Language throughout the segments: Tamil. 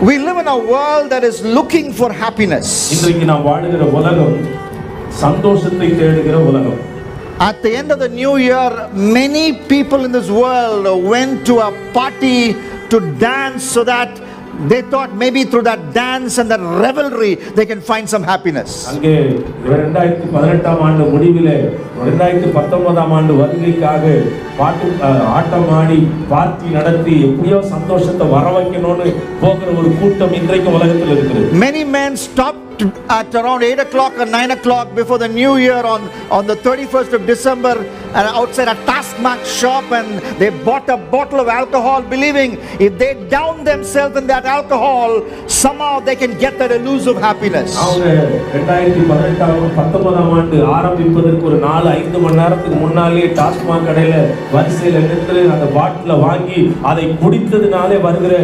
We live in a world that is looking for happiness. இன்றைக்கு நாம் வாழுகிற உலகம் சந்தோஷத்தை தேடுகிற உலகம். At the end of the new year, many people in this world went to a party to dance so that they thought maybe through that dance and that revelry they can find some happiness. அங்கே 2018 ஆண்டு முடிவிலே 2019 ஆண்டு வருகைக்காக பாட்டு ஆட்டம் ஆடி பார்ட்டி நடத்தி எப்படியோ சந்தோஷத்தை வர வைக்கணும்னு போகிற ஒரு கூட்டம் இன்றைக்கு உலகத்தில் இருக்குது. Many men stopped at around 8 o'clock or 9 o'clock before the new year on the 31st of December outside a Taskmax shop, and they bought a bottle of alcohol believing if they down themselves in that alcohol somehow they can get that elusive happiness. அவங்க 2018 ஆண்டு ஆரம்பிப்பதற்கு ஒரு 4-5 மணி நேரத்துக்கு முன்னாலே டாஸ்மாக் கடையில வரிசையில் நின்று அந்த பாட்டில வாங்கி அதை குடித்ததுனாலே வருகிற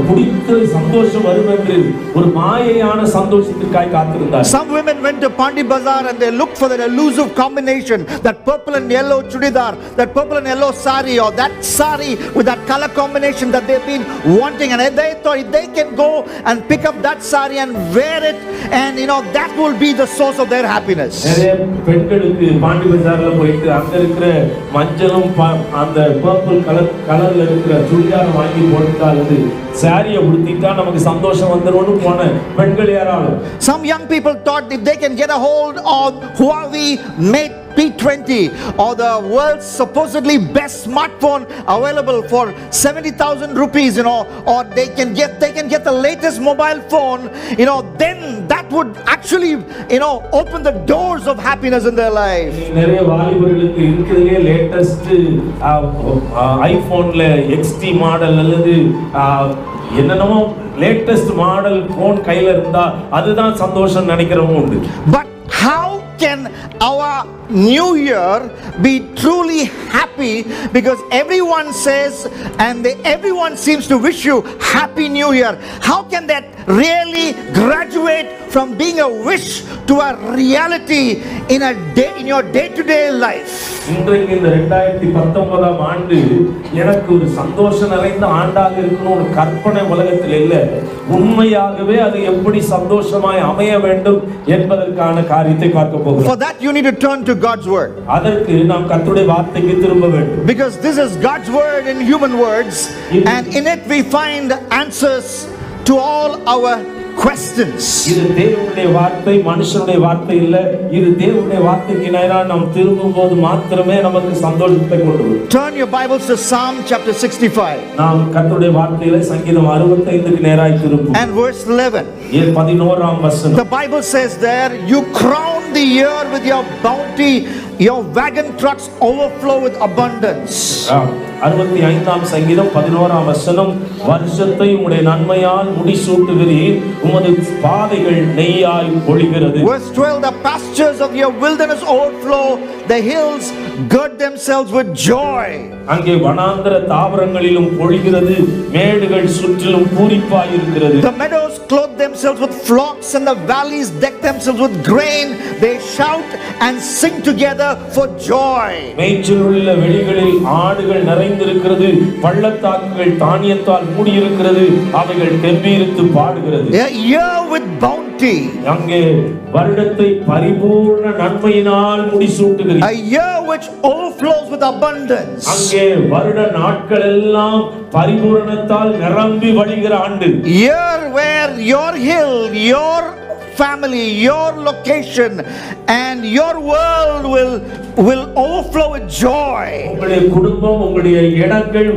குடித்த சந்தோஷம் வரும் என்று ஒரு மாயையான சந்தோஷத்துக்காக காத்திருந்தார். Some women went to Pandi Bazaar and they looked for that elusive combination, that purple and yellow chudidar, that purple and yellow sari, or that sari with that color combination that they've been wanting, and they thought if they can go and pick up that sari and wear it, and that will be the source of their happiness. நிறைய பெண்களுக்கு பாண்டி பஜார்ல போயிட்டு அங்க இருக்கிற மஞ்சளும் அந்த பர்பிள் கலர்ல இருக்கிற சுடிதார் வாங்கி போட்டுட்டால் அது சாரியை உடுத்திட்டா நமக்கு சந்தோஷம் வந்துரும்னு போன பெண்கள் யாராலும். Some young people thought if they can get a hold of Huawei Mate P20 or the world's supposedly best smartphone available for 70,000 rupees, or they can get the latest mobile phone, then that would actually open the doors of happiness in their life. நிறைய வாலிபர்களுக்கு இருக்கிறதுலே லேட்டஸ்ட் ஐபோன்ல XT மாடல் அல்லது என்னென்னமோ லேட்டஸ்ட் மாடல் போன் கையில இருந்தா அதுதான் சந்தோஷம் நினைக்கிறவங்க உண்டு. But how can our new year be truly happy? Because everyone says and everyone seems to wish you happy new year. How can that really graduate from being a wish to a reality in your day to day life? இன்றைக்கு இந்த 2019 ஆண்டு எனக்கு ஒரு சந்தோஷம் நிறைந்த ஆண்டாக இருக்கணும் ஒரு கற்பனை உலகத்தில் இல்லை, உண்மையாகவே அது எப்படி சந்தோஷமாய் அமைய வேண்டும் என்பதற்கான காரியத்தை பார்க்க போகிறோம். For that you need to turn to God's word. அதற்கு நாம் கர்த்தருடைய வார்த்தைக்கு திரும்ப வேண்டும். Because this is God's word in human words, and in it we find answers to all our questions. இது தேவனுடைய வார்த்தை, மனுஷனுடைய வார்த்தை இல்ல. இது தேவனுடைய வார்த்தைக்கு நேரா நாம் திரும்பும்போது மாத்திரமே நமக்கு சந்தோஷத்தை கொண்டு வரும். Turn your Bibles to Psalm chapter 65. நாம் கர்த்தருடைய வார்த்தையில சங்கீதம் 65க்கு நேராய் திரும்புவோம். And verse 11. 11ஆம் வசனம். The Bible says there, you crown the year with your bounty, your wagon trucks overflow with abundance. 65ஆம் சங்கீதம் 11ஆம் வசனம், வருஷத்தை உம்முடைய நன்மையால் முடிசூட்டுகிறீர், உமது பாதைகள் நெய்யாய் பொழிகிறது. Verse 12, the pastures of your wilderness overflow, the hills gird themselves with joy. அங்கே வனாந்தர தாவரங்களிலும் பொழிகிறது, மேடுகள் சுற்றிலும் பூரிப்பாய் இருக்கிறது. The meadows clothe themselves with flocks and the valleys deck themselves with grain. They shout and sing together for joy. மேய்ச்சலுள்ள வெளிகளில் ஆடுகள் நிறைந்திருக்கிறது, பள்ளத்தாக்குகள் தானியத்தால் மூடியிருக்கிறது, அவைகள் கெம்பீரித்து பாடுகிறது. A year with bounty. அங்கே வருடத்தை பரிபூர்ண நன்மையினால் முடிசூட்டுகிறது. A year which overflows with abundance. அங்கே வருட நாட்கள் எல்லாம் பரிபூரணத்தால் நிரம்பி வழிகிற ஆண்டு. Year where your hill, your family, your location and your world will overflow with joy. உங்களுடைய குடும்பம், உங்களுடைய இடங்கள்,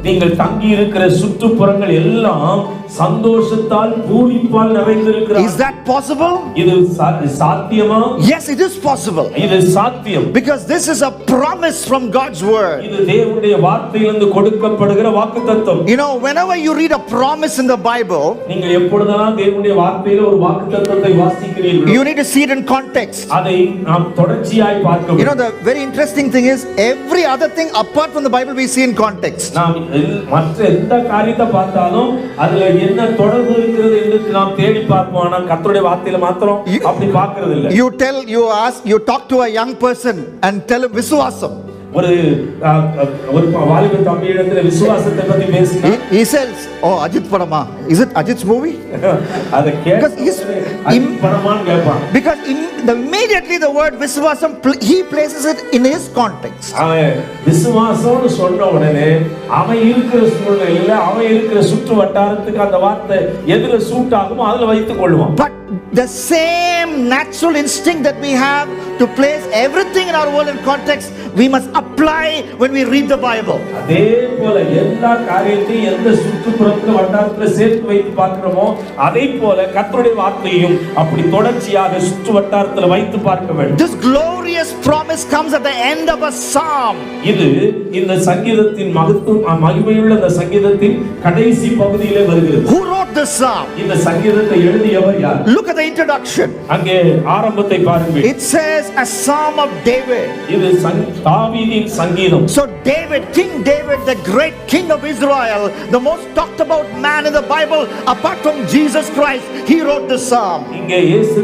நீங்கள் தங்கி இருக்கிற சுற்றுப்புறங்கள் எல்லாம் சந்தோஷத்தால் பூரிப்பால் நிறைந்திருக்கிறது. Is that possible? இது சாத்தியமா? Yes, it is possible. இது சாத்தியம். Because this is a promise from God's word. இது தேவனுடைய வார்த்தையிலிருந்து கொடுக்கப்படுகிற வாக்குத்தத்தம். Whenever you read a promise in the Bible, நீங்கள் எப்பொழுதெல்லாம் தேவனுடைய வார்த்தையில ஒரு வாக்குத்தத்தத்தை வாசிக்கிறீர்களோ, you need to see it in context. அதை நாம் தொடர்ச்சியாய் பார்க்க வேண்டும். The very interesting thing is every other thing apart from the Bible we see in context. நாம் மற்ற எந்த காரியத்தை பார்த்தாலும் அதுல என்ன தொடர்பு இருக்கிறது என்று நாம் தேடி பார்ப்போம். ஆனா கர்த்தருடைய வார்த்தையில மாத்திரம் அப்படி பார்க்கிறது இல்ல. You talk to a young person and tell him விசுவாசம். ஒரு ஒரு வாலிப தம்பியிடத்துல விசுவாசத்தை பத்தி பேசினா He says, oh, Ajit Padama. Is it Ajit's movie? அத படமான்னு கேட்பான். Because immediately the word Viswasam, he places it in his context. அவன் விசுவாசம்னு சொன்ன உடனே அவன் இருக்கிற சூழ்நிலையில அவன் இருக்கிற சுற்று வட்டாரத்துக்கு அந்த வார்த்தை எதுல சூட் ஆகுமோ அதுல வைத்துக் கொள்வான். But the same natural instinct that we have to place everything in our world in context, we must apply when we read the Bible. அதே போல எல்லா காரியத்தையும் எந்த சுற்றுப்புறத்துல வட்டாரத்துல சேர்த்து வைத்து பார்க்கிறோமோ அதே போல கர்த்தருடைய வார்த்தையையும் அப்படி தொடர்ச்சியாக சுற்று வட்டாரத்துல வைத்து பார்க்க வேண்டும். This glorious promise comes at the end of a psalm. இது இந்த சங்கீதத்தின் மகிமையுள்ள இந்த சங்கீதத்தின் கடைசி பகுதியிலே வருகிறது. Who wrote this psalm? இந்த சங்கீதத்தை எழுதியவர் யார்? Look at the introduction. அங்கே ஆரம்பத்தை பாருங்கள். It says a psalm of David. இது தாவீதின் சங்கீதம். So David, King David, the great king of Israel, the most talked about man in the Bible apart from Jesus Christ, he wrote this psalm. இங்கே இயேசு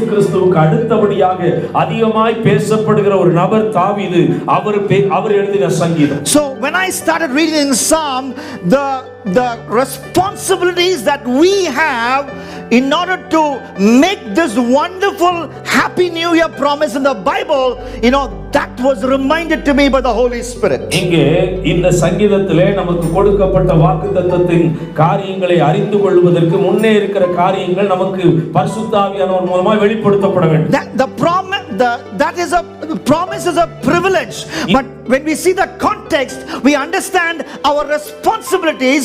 கிறிஸ்துவுக்கு அடுத்தபடியாக அதிகமாய் பேசப்படுகிற ஒரு நபர் தாவீது. அவர் எழுதின சங்கீதம். So when I started reading in Psalm, the responsibilities that we have in order to make this wonderful happy new year promise in the Bible, that was reminded to me by the Holy Spirit. இங்கே இந்த சங்கீதத்திலே நமக்கு கொடுக்கப்பட்ட வாக்குத்தத்தத்தின் காரியங்களை அறிந்து கொள்வதற்கு முன்னே இருக்கிற காரியங்கள் நமக்கு பரிசுத்த ஆவியானவர் மூலமாக வெளிப்படுத்தப்பட வேண்டும். That is a promise is a privilege, but when we see the context, we understand our responsibilities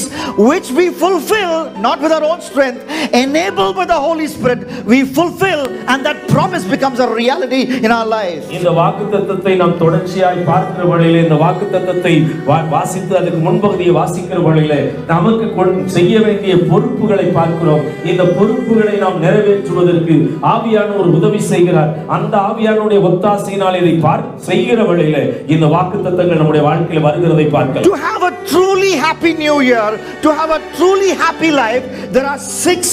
which we fulfill not with our own strength, enabled by the Holy Spirit, we fulfill, and that promise becomes a reality in our life. இந்த வாக்குத்தத்தத்தை நாம் தொடர்ச்சியாய் பார்க்கிற வழியிலே இந்த வாக்குத்தத்தத்தை வாசித்து அதுக்கு முன்பகுதியை வாசிக்கிற வழியிலே நமக்கு செய்ய வேண்டிய பொறுப்புகளை பார்க்கிறோம். இந்த பொறுப்புகளை நாம் நிறைவேற்றுவதற்கு ஆவியானவர் உதவி செய்கிறார். அந்த ஆவியானுடைய ஒத்தாசையினால் இதை செய்கிற வழியிலே இந்த வாக்குத்தத்தங்கள் நம்முடைய வாழ்க்கையில் வருகிறதை பார்க்கலாம். To have a truly happy new year, to have a truly happy life, there are 6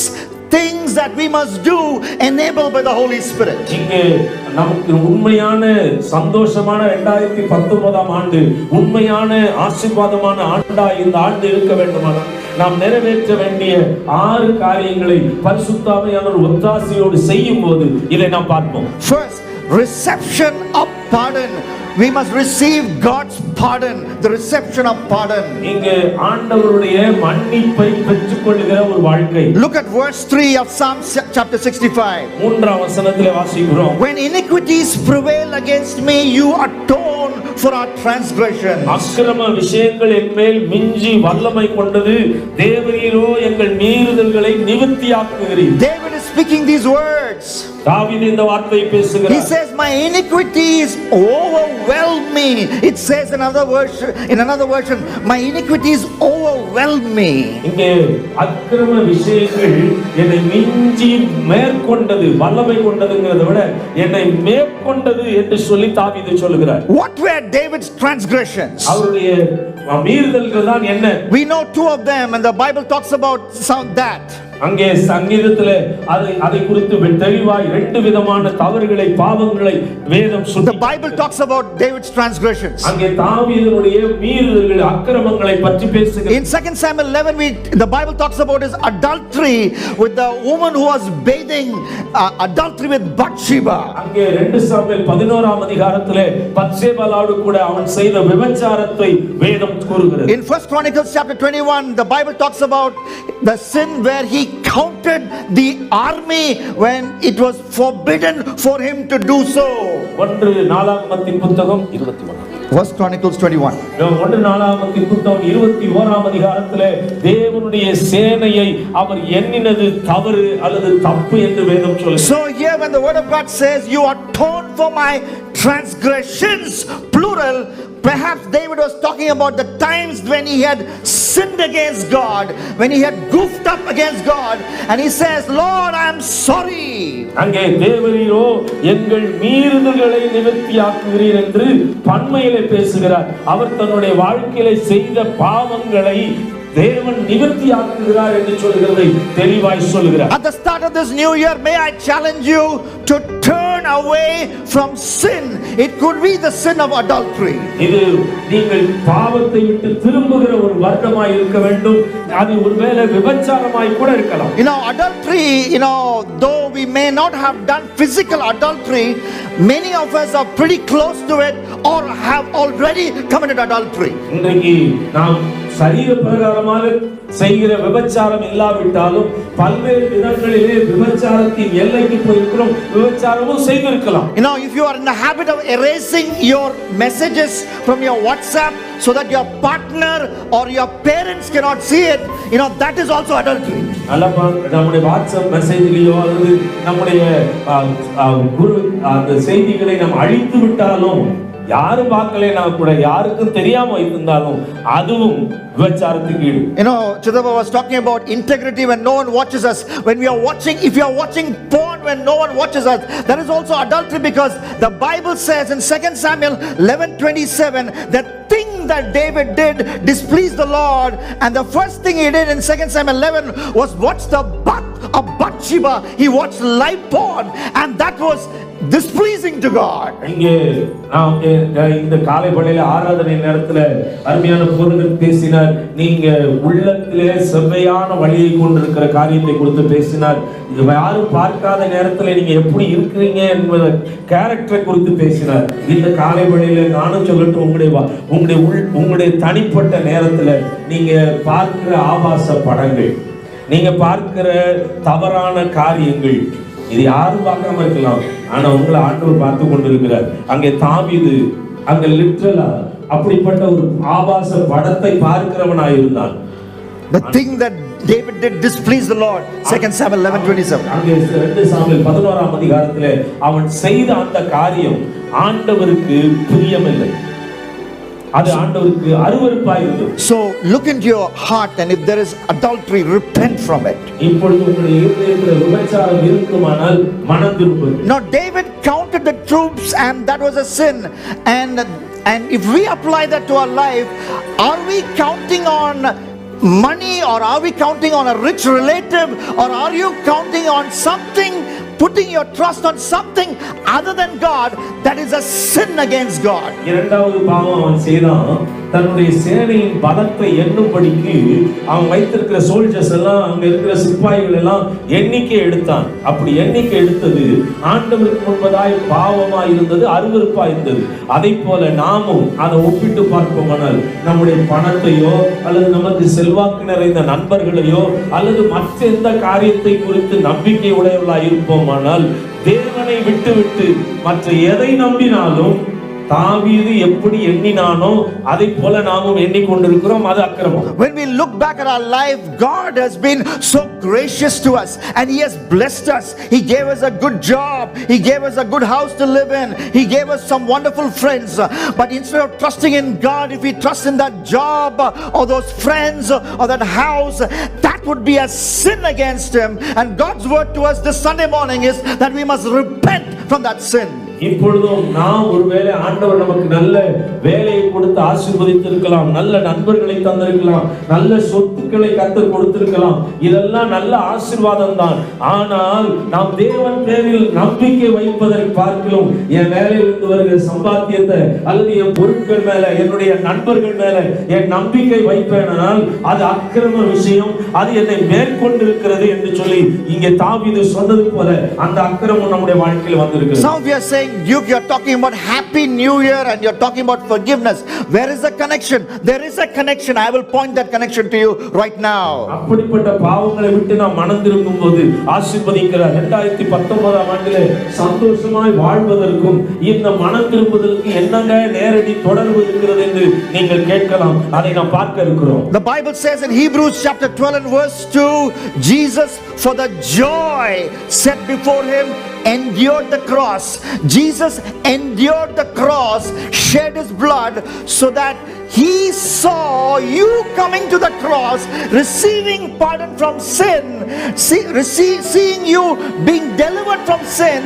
things that we must do enabled by the Holy Spirit. இங்கே நமக்கு உண்மையான சந்தோஷமான 2019ஆம் ஆண்டு உண்மையான ஆசீர்வாதமான ஆண்டாய் இந்த ஆண்டு இருக்க வேண்டுமானால் நாம் நிறைவேற்ற வேண்டிய 6 காரியங்களை பரிசுத்த ஆவியானவர் ஒத்தாசையோடு செய்யும்போது இதை நாம் பார்ப்போம். First, reception of pardon. We must receive God's pardon, the reception of pardon. இங்கே ஆண்டவருடைய மன்னிப்பை பெற்றுக்கொள்கிற ஒரு வாழ்க்கை. Look at verse 3 of Psalm chapter 65. 3ஆம் வசனத்திலே வாசிக்கிறோம். When iniquities prevail against me, you atone for our transgressions. அக்கிரம விஷயங்கள் என்மேல் மிஞ்சி வல்லமை கொண்டது, தேவரீரோ எங்கள் மீறுதல்களை நிவர்த்தியாக்குகிறீர். David is speaking these words. தாவீது இந்த வார்த்தையை பேசுகிறார். He says, my iniquities overwhelm me. It says in another version, my iniquities overwhelm me. இங்கே அக்கிரம விஷயங்கள் என்னை மிஞ்சி மேற்கொண்டது, வல்லமை கொண்டதுங்கிறதை விட என்னை மேற்கொண்டது என்று சொல்லி தாவீது சொல்லுகிறார். What were David's transgressions? அவருடைய மீறுதல்கள் தான் என்ன? We know 2 of them, and the Bible talks about that. அங்கே சங்கீதத்திலே அதை குறித்து தெளிவாய் 2 விதமான தவறுகளை பாவங்களை வேதம் The Bible talks about David's transgressions. அங்கே தாவீதுடைய மீறுதல்கள் அக்கிரமங்களை பற்றி பேசுகிறது. In 2 Samuel 11 the Bible talks about his adultery with the woman who was bathing, adultery with Bathsheba. அங்கே 2 சாமுவேல் 11ஆம் அதிகாரத்திலே பத்சேபாளோடு கூட அவன் செய்த விபச்சாரத்தை வேதம் கூறுகிறது. In 1 Chronicles chapter 21 the Bible talks about the sin where he counted the army when it was forbidden for him to do so. 1 நாளாகமத்தின் புத்தகம் 21. 1 Chronicles 21. 1 நாளாகமத்தின் புத்தகம் 21ஆம் அதிகாரத்திலே தேவனுடைய சேனையை அவர் எண்ணினது தவறு அல்லது தப்பு என்று வேதம் சொல்லுகிறது. So here when the word of God says you atone for my transgressions, plural, perhaps David was talking about the times when he had sinned against God, when he had goofed up against God, and he says, Lord, I am sorry. அங்கே தேவரீரோ எங்கள் மீறுதல்களை நிவர்த்தியாக்குகிறீர் என்று பன்மையிலே பேசுகிறார். அவர் தன்னுடைய வாழ்க்கையிலே செய்த பாவங்களை தேவன் நிவர்த்தியாக்குகிறார் என்று சொல்கிறதை தெளிவாய் சொல்கிறார். At the start of this new year, may I challenge you to turn away from sin. It could be the sin of adultery. இது நீங்கள் பாவத்தை விட்டு திரும்புகிற ஒரு வருடமாய் இருக்க வேண்டும். அது ஒருவேளை விபச்சாரமாய் கூட இருக்கலாம். Adultery, though we may not have done physical adultery, many of us are pretty close to it or have already committed adultery. இன்றைக்கு நாம் சரீர பிரகாரமாக செய்கிற விபச்சாரம் இல்லாவிட்டாலும் பல்வேறு விதங்களிலே விபச்சாரத்தின் எல்லைக்கு போயிருக்கிறோம், விபச்சாரமும் செய்திருக்கலாம். If you are in the habit of erasing your messages from your WhatsApp so that your partner or your parents cannot see it, that is also adultery. அல்லப்பா நம்முடைய வாட்ஸ்அப் மெசேஜ்லயோ அல்லது நம்முடைய குரு அந்த செய்திகளை நாம் அழித்து விட்டாலும் யாரும் பார்க்கலைன்னா கூட யாருக்கும் தெரியாம இருந்தாலும் அதுவும் விபச்சாரத்துக்கு ஈடு. Chidaba was talking about integrity when no one watches us. When we are watching, if you are watching porn when no one watches us, that is also adultery, because the Bible says in 2 Samuel 11:27 that thing that David did displeased the Lord, and the first thing he did in 2 Samuel 11 was watch the butt of Bathsheba. He watched live porn, and that was displeasing to God. இங்கே நாம் இந்த காலை வேளையில ஆராதனை நேரத்துல அருமையான போதகர் பேசினார். நீங்க உள்ளத்திலே செவ்வையான வழியை கொண்டிருக்கிற காரியத்தை குறித்து பேசினார். இது யாரும் பார்க்காத நேரத்துல நீங்க எப்படி இருக்கிறீங்க என்பத கேரக்டரை குறித்து பேசினார். இந்த காலை வேளையில நானும் சொல்லட்டும், உங்களுடைய தனிப்பட்ட நேரத்துல நீங்க பார்க்கிற ஆபாச படங்கள், நீங்க பார்க்கிற தவறான காரியங்கள், இது யாரும் பார்க்காம இருக்கலாம், ஆனா உங்களை ஆண்டவர் பார்த்து கொண்டிருக்கிறார். அங்கே தாவீது அங்க லிட்டரலா அப்படிப்பட்ட ஒரு ஆபாச படத்தை பார்க்கிறவனாய் இருந்தான். The thing that David did displeased the Lord. 2 Samuel 11:27. அங்கே 2 சாமுவேல் 11ஆம் அதிகாரத்திலே அவன் செய்த அந்த காரியம் ஆண்டவருக்கு பிரியமில்லை, அது ஆண்டவருக்கு அருவருப்பாய் இருந்தது. So look into your heart, and if there is adultery, repent from it. இப்பொழுது உங்களுடைய இதயத்திலே விபச்சாரம் இருக்குமானால் மனம் திரும்புங்கள். Now David counted the troops, and that was a sin, and if we apply that to our life, are we counting on money, or are we counting on a rich relative, or are you counting on something, putting your trust on something other than God? That is a sin against God. இரண்டாவது பாவம் அவன் செய்தான். தன்னுடைய சேனையின் பலத்தை எண்ணும்படிக்கு அவன் வைத்திருக்கிற சோல்ஜர்ஸ் எல்லாம், அங்க இருக்கிற சிப்பாய்கள் எல்லாம் எண்ணிக்கை எடுத்தான். அப்படி எண்ணிக்கை எடுத்தது ஆண்டவருக்கு முன்பதாய் பாவமாய் இருந்தது, அருவருப்பாய் இருந்தது. அதை போல நாமும் அதை ஒப்பிட்டு பார்ப்போமானால் நம்முடைய பணத்தையோ அல்லது நமக்கு செல்வாக்கு நிறைந்த நண்பர்களையோ அல்லது மற்ற எந்த காரியத்தை குறித்து நம்பிக்கை உடையவர்களாய் இருப்போமானால், தேவனை விட்டு மற்ற எதை நம்பினாலும் தாவீது எப்படி எண்ணினானோ அதை போல நாமும் எண்ணிக்கொண்டிருக்கிறோம். அது அக்கிரமம். When we look back at our life, God has been so gracious to us, and He has blessed us. He gave us a good job, He gave us a good house to live in, He gave us some wonderful friends. But instead of trusting in God, if we trust in that job or those friends or that house, that would be a sin against Him. And God's word to us this Sunday morning is that we must repent from that sin. இப்பொழுதும் நாம் ஒருவேளை ஆண்டவர் நமக்கு நல்ல வேலையை கொடுத்து ஆசீர்வதித்திருக்கலாம், நல்ல நண்பர்களை தந்திருக்கலாம், நல்ல சொத்துக்களை கர்த்தர் கொடுத்திருக்கலாம், இதெல்லாம் நல்ல ஆசீர்வாதம் தான். ஆனால் நாம் தேவன் பேரில் நம்பிக்கை வைப்பதற்கு பார்க்கிறோம். என் வேலையிலிருந்து வருகிற சம்பாத்தியத்தை அல்லது என் பொருட்கள் மேல, என்னுடைய நண்பர்கள் மேல என் நம்பிக்கை வைப்பேனால் அது அக்கிரம விஷயம், அது என்னை மேற்கொண்டிருக்கிறது என்று சொல்லி இங்கே தாவீது சொன்னது போல அந்த அக்கிரமம் நம்முடைய வாழ்க்கையில் வந்திருக்கிறது. Some of you are saying, Duke, you're talking about Happy New Year and you're talking about forgiveness. Where is the connection? There is a connection. I will point that connection to you right now. அப்படிப்பட்ட பாவங்களை விட்டு நாம் மனம் திரும்பும்போது ஆசீர்வதிக்கிறார். 2019ஆம் ஆண்டிலே சந்தோஷமாய் வாழ்வதற்கும் இந்த மனம் திரும்புவதற்கு என்னங்க நேரடி தொடர்பு இருக்கிறது என்று நீங்கள் கேட்கலாம். அதை நாம் பார்க்க இருக்கிறோம். The Bible says in Hebrews chapter 12 and verse 2, Jesus, for the joy set before Him, endured the cross. Jesus endured the cross, shed His blood so that He saw you coming to the cross, receiving pardon from sin, seeing you being delivered from sin,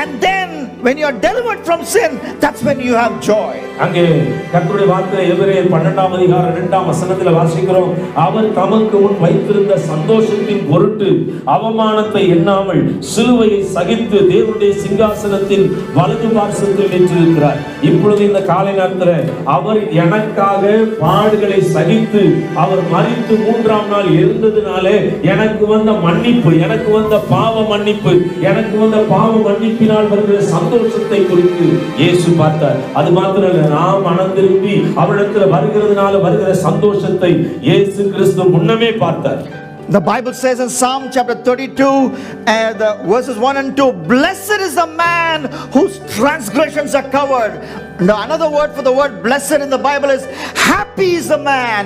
and then when you are delivered from sin, that's when you have joy. அங்கே கர்த்தருடைய வார்த்தை எபிரேயர் 12ஆம் அதிகாரம் 2ஆம் வசனத்தில் வாசிக்கிறோம். அவர் தமக்கு முன் வைத்திருந்த சந்தோஷத்தின் பொருட்டு அவமானத்தை எண்ணாமல் சிலுவையை சகித்து தேவனுடைய சிங்காசனத்தின் வலது பார்சத்தில் வீற்றிருக்கிறார். இப்பொழுது இந்த காலை நேரத்தில் அவர் எனக்காக பாடுகளை சகித்து அவர் மரித்து 3ஆம் நாள் எழுந்ததினாலே எனக்கு வந்த மன்னிப்பு, எனக்கு வந்த பாவ மன்னிப்பு, எனக்கு வந்த பாவ மன்னிப்பினால் வருகிற சந்தோஷத்தை குறித்து இயேசு பார்த்தார். அது மாத்திரமல்ல, நாம் மனம் திரும்பி அவரிடத்தில் வருகிறதுனால வருகிற சந்தோஷத்தை இயேசு கிறிஸ்து முன்னமே பார்த்தார். The Bible says in Psalm chapter 32 the verses 1 and 2, blessed is the man whose transgressions are covered. Now another word for the word blessed in the Bible is happy is the man,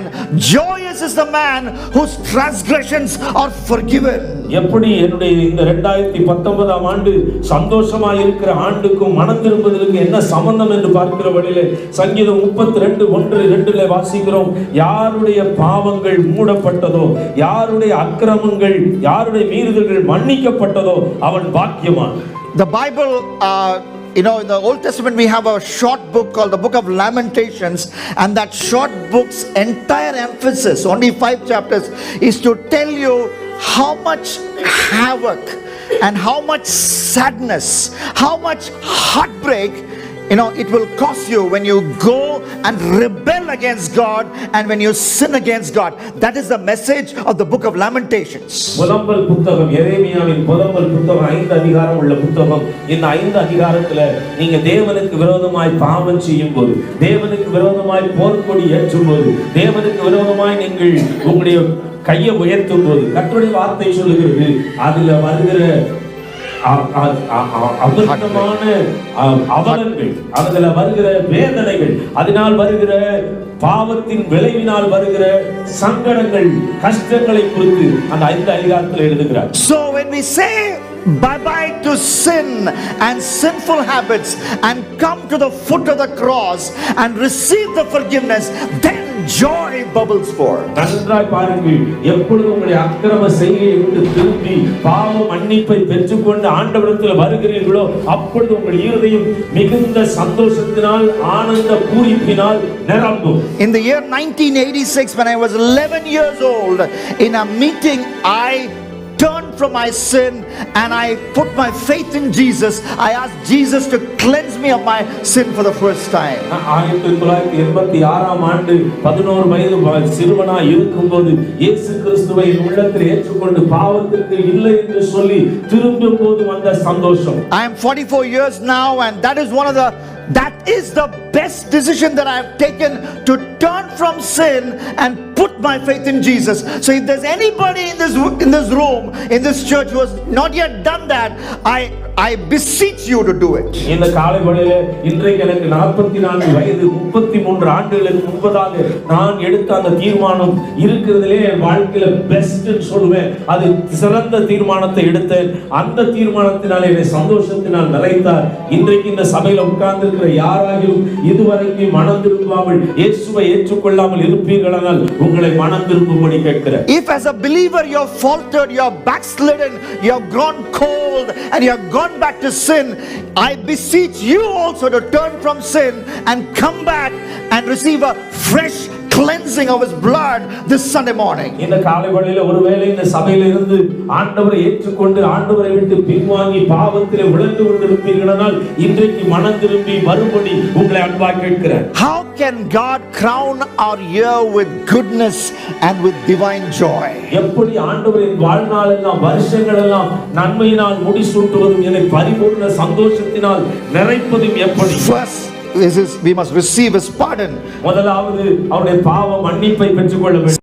joyous is the man whose transgressions are forgiven. எப்படி என்னுடைய இந்த 2019ஆம் ஆண்டு சந்தோஷமாய் இருக்கிற ஆண்டுக்கும் மனம் திரும்புவதற்கு என்ன சம்பந்தம் என்று பார்க்கிற வழியிலே சங்கீதம் 32:1-2 வாசிக்கிறோம். யாருடைய பாவங்கள் மூடப்பட்டதோ, யாருடைய அக்கிரமங்கள், யாருடைய மீறுதல்கள் மன்னிக்கப்பட்டதோ அவன் பாக்கியவான். The Bible in the Old Testament we have a short book called the book of Lamentations, and that short book's entire emphasis, only 5 chapters, is to tell you how much havoc and how much sadness, how much heartbreak it will cost you when you go and rebel against God and when you sin against God. That is the message of the book of Lamentations. புலம்பல் புத்தகம், எரேமியாவின் புலம்பல் புத்தகம் 5 அதிகாரம் உள்ள புத்தகம். இந்த 5 அதிகாரத்துல நீங்க தேவனுக்கு விரோதமாய் பாவம் செய்யும் போது, தேவனுக்கு விரோதமாய் போர்க்கொடி ஏற்றும் போது, தேவனுக்கு விரோதமாய் நீங்கள் உங்களுடைய கையை உயர்த்தும் போது கர்த்தருடைய வார்த்தை சொல்லுகிறது, அதுல வருகிற அபத்தமான அவலங்கள், அதுல வருகிற வேதனைகள், அதனால் வருகிற பாவத்தின் விளைவினால் வருகிற சங்கடங்கள், கஷ்டங்களை குறித்து அந்த 5 அதிகாரத்தில் எழுதுகிறார். So when we say bye bye to sin and sinful habits and come to the foot of the cross and receive the forgiveness, then joy bubbles forth. நன்றாய் பாருங்கள், எப்பொழுது உங்களுடைய அக்கிரம செய்கையை விட்டு திரும்பி பாவ மன்னிப்பை பெற்றுக்கொண்டு ஆண்டவரிடத்தில் வருகிறீர்களோ அப்பொழுது உங்கள் இருதயம் மிகுந்த சந்தோஷத்தினால் ஆனந்த பூரிப்பினால் நிரம்பும். In the year 1986, when I was 11 years old, in a meeting I turned from my sin and I put my faith in Jesus. I asked Jesus to cleanse me of my sin for the first time. 1986ஆம் ஆண்டு 11 வயது சிறுவனாய் இருக்கும்போது இயேசு கிறிஸ்துவை உள்ளத்தில் ஏற்றுக்கொண்டு பாவத்திற்கு இல்லை என்று சொல்லி திரும்பும்போது வந்த சந்தோஷம். I am 44 years now, and that is the best decision that I have taken, to turn from sin and put my faith in Jesus. So if there's anybody in this room, in this church, who has not yet done that, I beseech you to do it. இந்த காலை வேளையிலே இன்றைக்கு எனக்கு 44 வயது, 33 ஆண்டுகளுக்கு முன்பதாக நான் எடுத்த அந்த தீர்மானம் இருக்கிறதுலே என் வாழ்க்கையில பெஸ்ட் சொல்லுவேன். அது சிறந்த தீர்மானத்தை எடுத்தேன். அந்த தீர்மானத்தினாலே என்னை சந்தோஷத்தினால் நிறைத்தார். இன்றைக்கு இந்த சபையில உட்கார்ந்து இருக்கிற யாராகிலும் இதுவரைக்கும் மனம் திரும்பாமல் இயேசுவை ஏற்றுக்கொள்ளாமல் இருப்பீர்களானால் உங்களை மனம் திரும்பும்படி கேட்கிறேன். If as a believer you have faltered, you have backslidden, you have gone cold and you have gone back to sin, I beseech you also to turn from sin and come back and receive a fresh cleansing of his blood this Sunday morning. இந்த காலை வேளையில ஒருவேளை இந்த சபையில இருந்து ஆண்டவரை ஏற்றுக்கொண்டு ஆண்டவரை விட்டு பின்வாங்கி பாவத்திலே விழுந்து கொண்டிருப்பீர்களானால் இன்றைக்கு மனம் திரும்பி மறுபடி உங்களை அன்பாய் கேட்கிறேன். How can God crown our year with goodness and with divine joy? எப்படி ஆண்டவரின் வாழ்நாள் எல்லாம் வருஷங்கள் எல்லாம் நன்மையினால் முடிசூட்டுவதும் என்னை பரிபூர்ண சந்தோஷத்தினால் நிறைப்பதும் எப்படி? First, we must receive his pardon. முதலாவது அவருடைய பாவ மன்னிப்பை பெற்றுக்கொள்ள வேண்டும்.